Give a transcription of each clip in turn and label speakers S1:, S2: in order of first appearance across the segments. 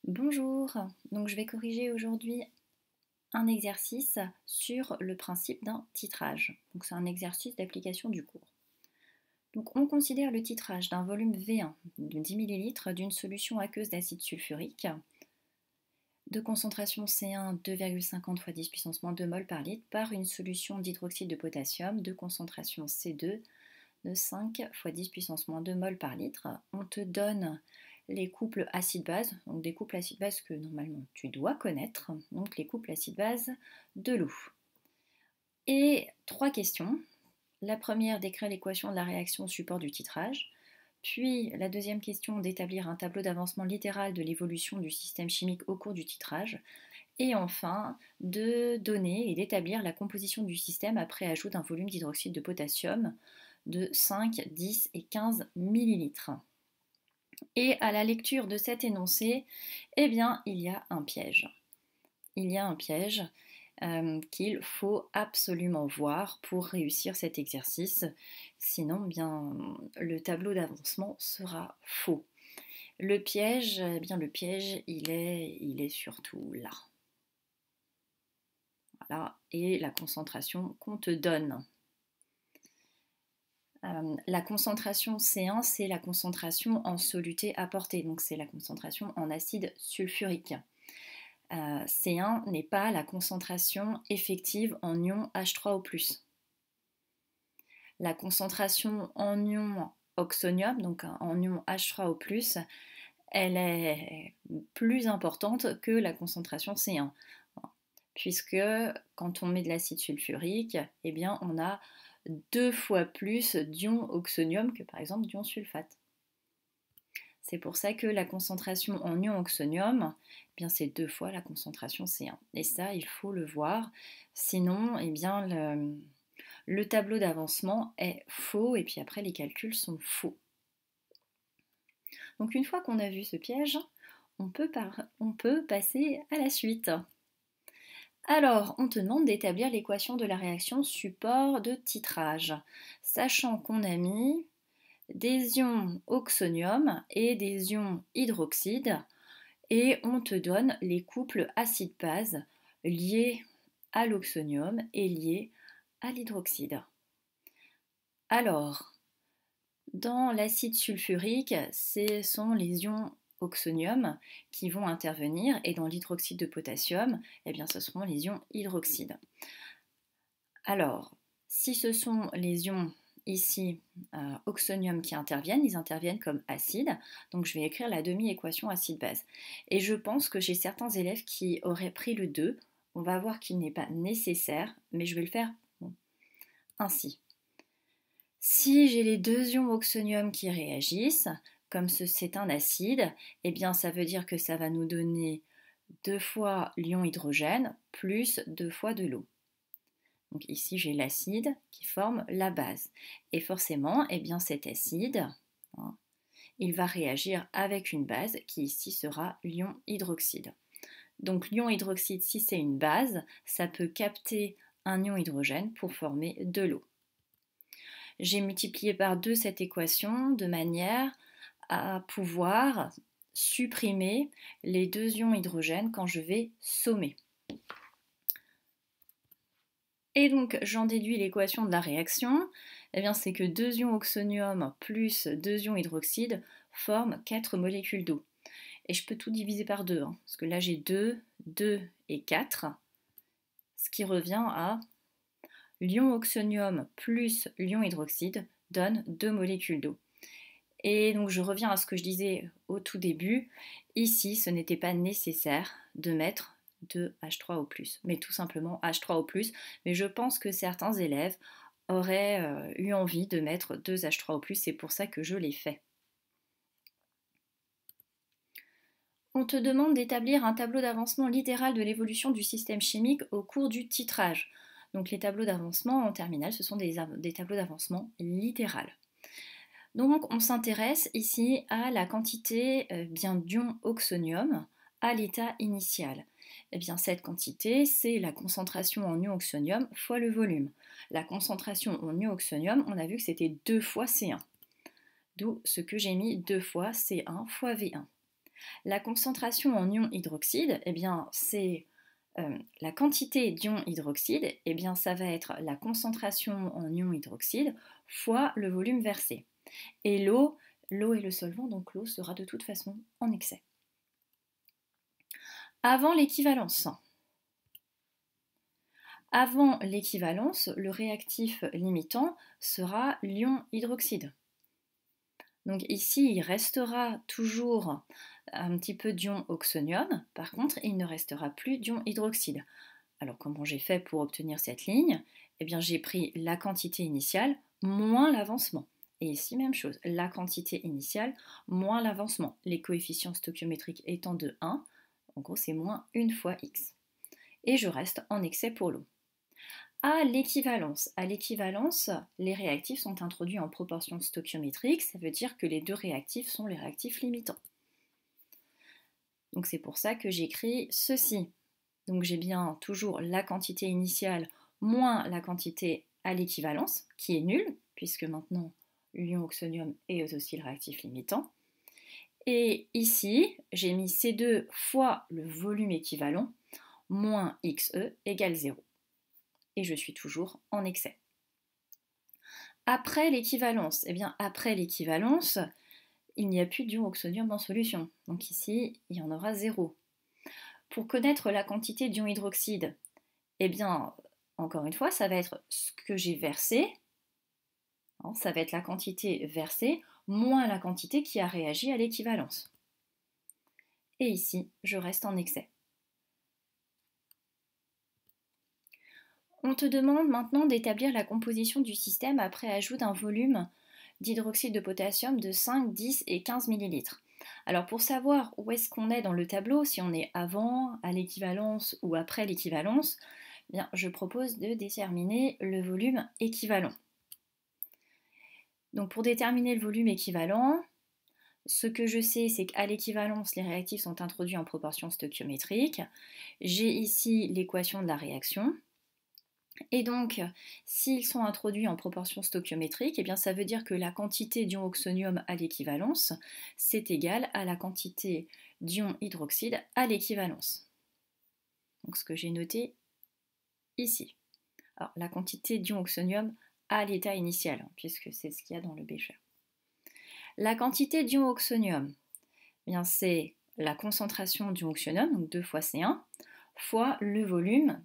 S1: Bonjour, donc je vais corriger aujourd'hui un exercice sur le principe d'un titrage. Donc c'est un exercice d'application du cours. Donc on considère le titrage d'un volume V1 de 10 ml d'une solution aqueuse d'acide sulfurique de concentration C1 2,50 fois 10 puissance moins 2 mol par litre par une solution d'hydroxyde de potassium de concentration C2 de 5 fois 10 puissance moins 2 mol par litre. On te donne les couples acide-base, donc des couples acide-base que normalement tu dois connaître, donc les couples acide-base de l'eau. Et trois questions. La première, d'écrire l'équation de la réaction au support du titrage. Puis la deuxième question, d'établir un tableau d'avancement littéral de l'évolution du système chimique au cours du titrage. Et enfin, de donner et d'établir la composition du système après ajout d'un volume d'hydroxyde de potassium de 5, 10 et 15 millilitres. Et à la lecture de cet énoncé, eh bien, il y a un piège. Il y a un piège qu'il faut absolument voir pour réussir cet exercice. Sinon, bien, le tableau d'avancement sera faux. Le piège, eh bien, le piège, il est surtout là. Voilà, et la concentration qu'on te donne. La concentration C1, c'est la concentration en soluté apportée, donc c'est la concentration en acide sulfurique. C1 n'est pas la concentration effective en ion H3O+. La concentration en ion oxonium, donc en ion H3O+, elle est plus importante que la concentration C1. Puisque quand on met de l'acide sulfurique, eh bien on a 2 fois plus d'ion oxonium que par exemple d'ion sulfate. C'est pour ça que la concentration en ion oxonium, eh bien c'est 2 fois la concentration C1. Et ça, il faut le voir. Sinon, eh bien, le tableau d'avancement est faux et puis après les calculs sont faux. Donc une fois qu'on a vu ce piège, on peut passer à la suite. Alors, on te demande d'établir l'équation de la réaction support de titrage, sachant qu'on a mis des ions oxonium et des ions hydroxyde, et on te donne les couples acide-base liés à l'oxonium et liés à l'hydroxyde. Alors, dans l'acide sulfurique, ce sont les ions oxonium qui vont intervenir et dans l'hydroxyde de potassium, eh bien, ce seront les ions hydroxyde. Alors, si ce sont les ions ici oxonium qui interviennent, ils interviennent comme acide, donc je vais écrire la demi-équation acide-base. Et je pense que j'ai certains élèves qui auraient pris le 2, on va voir qu'il n'est pas nécessaire, mais je vais le faire ainsi. Si j'ai les deux ions oxonium qui réagissent, comme c'est un acide, eh bien ça veut dire que ça va nous donner 2 fois l'ion hydrogène plus 2 fois de l'eau. Donc ici j'ai l'acide qui forme la base. Et forcément, eh bien cet acide, il va réagir avec une base qui ici sera l'ion hydroxyde. Donc l'ion hydroxyde, si c'est une base, ça peut capter un ion hydrogène pour former de l'eau. J'ai multiplié par 2 cette équation de manière à pouvoir supprimer les deux ions hydrogène quand je vais sommer. Et donc j'en déduis l'équation de la réaction, eh bien c'est que 2 ions oxonium plus 2 ions hydroxyde forment 4 molécules d'eau. Et je peux tout diviser par 2, parce que là j'ai 2, 2 et 4, ce qui revient à l'ion oxonium plus l'ion hydroxyde donne 2 molécules d'eau. Et donc je reviens à ce que je disais au tout début, ici ce n'était pas nécessaire de mettre de H3O+, mais tout simplement H3O+, mais je pense que certains élèves auraient eu envie de mettre 2 H3O+, c'est pour ça que je l'ai fait. On te demande d'établir un tableau d'avancement littéral de l'évolution du système chimique au cours du titrage. Donc les tableaux d'avancement en terminale, ce sont des tableaux d'avancement littéral. Donc on s'intéresse ici à la quantité d'ion oxonium à l'état initial. Eh bien cette quantité, c'est la concentration en ion oxonium fois le volume. La concentration en ion oxonium, on a vu que c'était 2 fois C1. D'où ce que j'ai mis 2 fois C1 fois V1. La concentration en ion hydroxyde, eh bien, c'est la quantité d'ion hydroxyde, eh bien, ça va être la concentration en ion hydroxyde fois le volume versé. Et l'eau est le solvant, donc l'eau sera de toute façon en excès. Avant l'équivalence. Avant l'équivalence, le réactif limitant sera l'ion hydroxyde. Donc ici, il restera toujours un petit peu d'ion oxonium. Par contre, il ne restera plus d'ion hydroxyde. Alors comment j'ai fait pour obtenir cette ligne? Eh bien, j'ai pris la quantité initiale moins l'avancement. Et ici, même chose, la quantité initiale moins l'avancement. Les coefficients stoichiométriques étant de 1, en gros, c'est moins 1 fois x. Et je reste en excès pour l'eau. À l'équivalence, les réactifs sont introduits en proportion stoichiométrique, ça veut dire que les deux réactifs sont les réactifs limitants. Donc c'est pour ça que j'écris ceci. Donc j'ai bien toujours la quantité initiale moins la quantité à l'équivalence, qui est nulle, puisque maintenant l'ion oxonium est aussi le réactif limitant. Et ici, j'ai mis C2 fois le volume équivalent, moins XE égale 0. Et je suis toujours en excès. Après l'équivalence, eh bien après l'équivalence, il n'y a plus d'ion oxonium en solution. Donc ici, il y en aura 0. Pour connaître la quantité d'ion hydroxyde, eh bien, encore une fois, ça va être ce que j'ai versé, ça va être la quantité versée, moins la quantité qui a réagi à l'équivalence. Et ici, je reste en excès. On te demande maintenant d'établir la composition du système après ajout d'un volume d'hydroxyde de potassium de 5, 10 et 15 ml. Alors pour savoir où est-ce qu'on est dans le tableau, si on est avant, à l'équivalence ou après l'équivalence, bien, je propose de déterminer le volume équivalent. Donc pour déterminer le volume équivalent, ce que je sais, c'est qu'à l'équivalence, les réactifs sont introduits en proportion stoichiométrique. J'ai ici l'équation de la réaction. Et donc, s'ils sont introduits en proportion stoichiométrique, eh bien, ça veut dire que la quantité d'ion oxonium à l'équivalence, c'est égal à la quantité d'ion hydroxyde à l'équivalence. Donc, ce que j'ai noté ici. Alors, la quantité d'ion oxonium à l'état initial, puisque c'est ce qu'il y a dans le bécher. La quantité d'ion oxonium, eh bien, c'est la concentration d'ion oxonium, donc 2 fois C1, fois le volume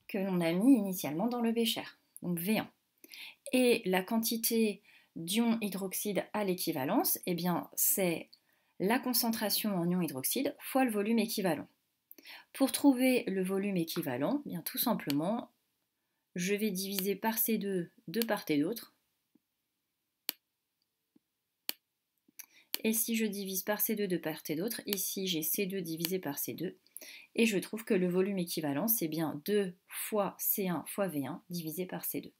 S1: que l'on a mis initialement dans le bécher, donc V1. Et la quantité d'ion hydroxyde à l'équivalence, eh bien, c'est la concentration en ion hydroxyde fois le volume équivalent. Pour trouver le volume équivalent, eh bien, tout simplement, je vais diviser par C2 de part et d'autre. Et si je divise par C2 de part et d'autre, ici j'ai C2 divisé par C2, et je trouve que le volume équivalent, c'est bien 2 fois C1 fois V1 divisé par C2.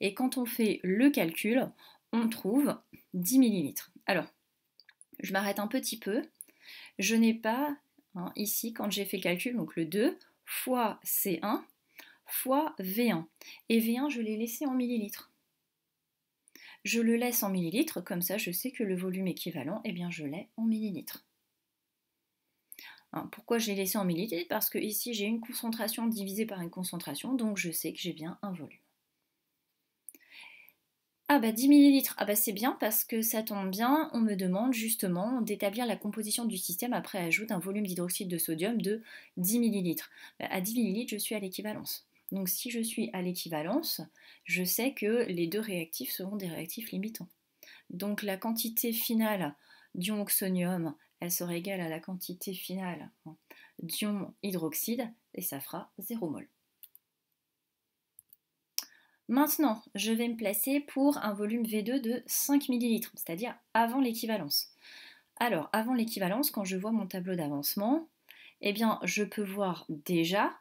S1: Et quand on fait le calcul, on trouve 10 ml. Alors, je m'arrête un petit peu. Je n'ai pas, ici, quand j'ai fait le calcul, donc le 2 fois C1 fois V1. Et V1, je l'ai laissé en millilitres. Je le laisse en millilitres, comme ça je sais que le volume équivalent, eh bien, je l'ai en millilitres. Pourquoi je l'ai laissé en millilitres? Parce que ici j'ai une concentration divisée par une concentration, donc je sais que j'ai bien un volume. Ah bah 10 millilitres, ah bah c'est bien parce que ça tombe bien, on me demande justement d'établir la composition du système après ajout d'un volume d'hydroxyde de sodium de 10 millilitres. À 10 millilitres, je suis à l'équivalence. Donc si je suis à l'équivalence, je sais que les deux réactifs seront des réactifs limitants. Donc la quantité finale d'ion oxonium, elle sera égale à la quantité finale d'ion hydroxyde et ça fera 0 mol. Maintenant, je vais me placer pour un volume V2 de 5 ml, c'est-à-dire avant l'équivalence. Alors, avant l'équivalence, quand je vois mon tableau d'avancement, eh bien, je peux voir déjà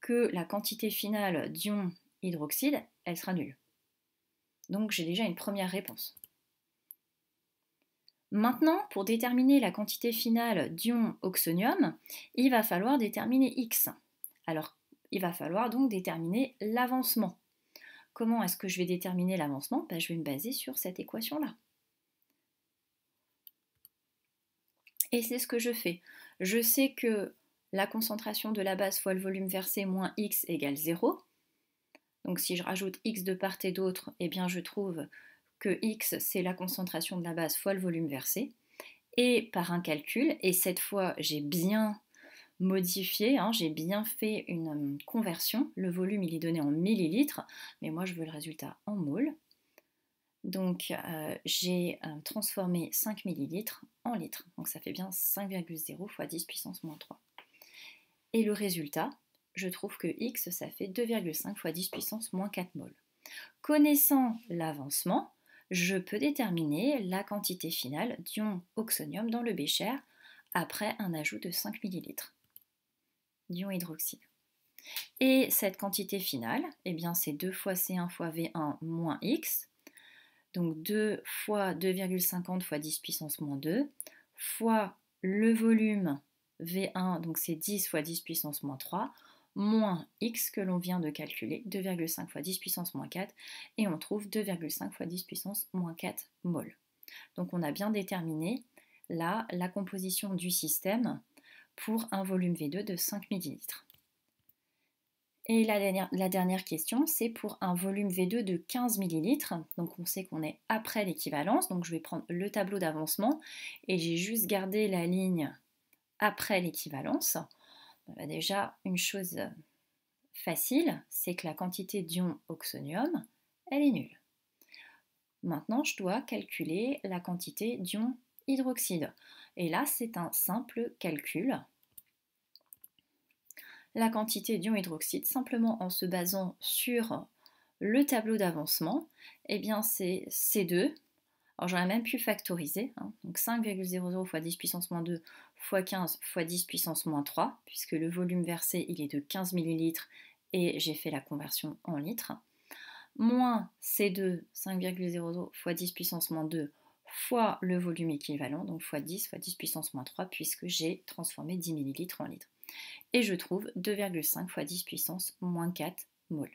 S1: que la quantité finale d'ion hydroxyde, elle sera nulle. Donc, j'ai déjà une première réponse. Maintenant, pour déterminer la quantité finale d'ion oxonium, il va falloir déterminer X. Alors, il va falloir donc déterminer l'avancement. Comment est-ce que je vais déterminer l'avancement? Je vais me baser sur cette équation-là. Et c'est ce que je fais. Je sais que la concentration de la base fois le volume versé moins x égale 0. Donc si je rajoute x de part et d'autre, eh bien je trouve que x c'est la concentration de la base fois le volume versé. Et par un calcul, et cette fois j'ai bien modifié, hein, j'ai bien fait une conversion. Le volume il est donné en millilitres, mais moi je veux le résultat en mol. Donc j'ai transformé 5 millilitres en litres. Donc ça fait bien 5,0 fois 10 puissance moins 3. Et le résultat, je trouve que x, ça fait 2,5 fois 10 puissance moins 4 mol. Connaissant l'avancement, je peux déterminer la quantité finale d'ion oxonium dans le bécher après un ajout de 5 millilitres d'ion hydroxyde. Et cette quantité finale, eh bien c'est 2 fois C1 fois V1 moins X, donc 2 fois 2,50 fois 10 puissance moins 2, fois le volume V1, donc c'est 10 fois 10 puissance moins 3, moins X que l'on vient de calculer, 2,5 fois 10 puissance moins 4, et on trouve 2,5 fois 10 puissance moins 4 mol. Donc on a bien déterminé là la composition du système pour un volume V2 de 5 ml. Et la dernière question, c'est pour un volume V2 de 15 ml. Donc on sait qu'on est après l'équivalence. Donc je vais prendre le tableau d'avancement et j'ai juste gardé la ligne après l'équivalence. Déjà, une chose facile, c'est que la quantité d'ion oxonium, elle est nulle. Maintenant, je dois calculer la quantité d'ion hydroxyde. Et là, c'est un simple calcul. La quantité d'ion hydroxyde, simplement en se basant sur le tableau d'avancement, eh bien c'est C2. Alors j'aurais même pu factoriser, hein, donc 5,00 fois 10 puissance moins 2 fois 15 fois 10 puissance moins 3, puisque le volume versé il est de 15 ml et j'ai fait la conversion en litres, moins C2, 5,00 fois 10 puissance moins 2 fois le volume équivalent, donc fois 10 puissance moins 3, puisque j'ai transformé 10 ml en litres. Et je trouve 2,5 fois 10 puissance moins 4 mol.